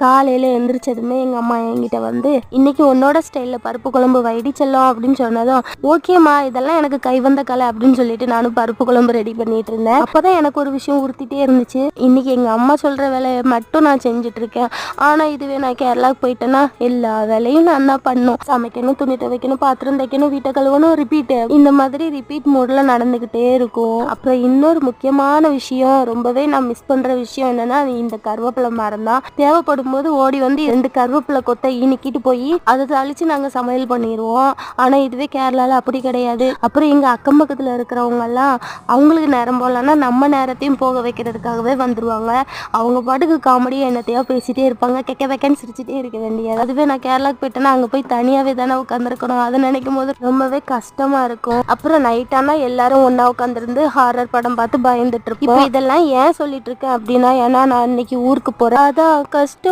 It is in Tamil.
காலையில எந்திரிச்சதுமே எங்க அம்மா என்கிட்ட வந்து இன்னைக்கு உன்னோட ஸ்டைல்ல பருப்பு குழம்பு வைடி செல்லம் அப்படின்னு சொன்னதும் ஓகேம்மா இதெல்லாம் எனக்கு கைவந்த கலை அப்படின்னு சொல்லிட்டு நானும் பருப்பு குழம்பு ரெடி பண்ணிட்டு இருந்தேன். அப்பதான் எனக்கு ஒரு விஷயம் உறுத்திட்டே இருந்துச்சு. இன்னைக்கு எங்க அம்மா சொல்ற வேலையை மட்டும் நான் செஞ்சுட்டு இருக்கேன். ஆனா இதுவே நான் கேரளாவுக்கு போயிட்டேன்னா எல்லா வேலையும் நான் தான் பண்ணும். சமைக்கணும், துணி துவைக்கணும், பாத்திரம் தைக்கணும், வீட்டை கழுவணும், ரிப்பீட். இந்த மாதிரி ரிப்பீட் மோட்ல நடந்துகிட்டே இருக்கும். அப்புறம் இன்னொரு முக்கியமான விஷயம், ரொம்பவே நான் மிஸ் பண்ற விஷயம் என்னன்னா இந்த கருவேப்பிலை மரம் தான். தேவைப்படும் போது ஓடி வந்து 2 கருவேப்பிலை கொத்தை இனிக்கிட்டு போய் அதை தளிச்சு நாங்க சமையல் பண்ணிடுவோம். ஆனா இதுவே கேரளால அப்படி கிடையாது. அப்புறம் எங்க அக்கம் பக்கத்துல இருக்கிறவங்க எல்லாம் அவங்களுக்கு நேரம் போகலன்னா நம்ம நேரத்தையும் போக வைக்கிறதுக்காகவே வந்துருவாங்க. அவங்க பாட்டுக்கு காமெடியா என்னத்தையோ பேசிட்டே இருப்பாங்க. கெக்க வெக்கன்னு சிரிச்சுட்டே இருக்க வேண்டியது. அதுவே நான் கேரளாக்கு போயிட்டேன்னா அங்க போய் தனியாவே தானே உட்காந்துருக்கணும். அதை நினைக்கும் போது ரொம்பவே கஷ்டமா இருக்கும். அப்புறம் நைட் ஆனா எல்லாரும் ஒன்னா உட்காந்துருந்து ஹாரர் படம் பார்த்து பயந்துட்டு இருப்போம். இப்போ இதெல்லாம் ஏன் சொல்லிட்டு இருக்கேன் அப்படின்னா, ஏன்னா நான் இன்னைக்கு ஊருக்கு போறேன். அதான் கஷ்டம்.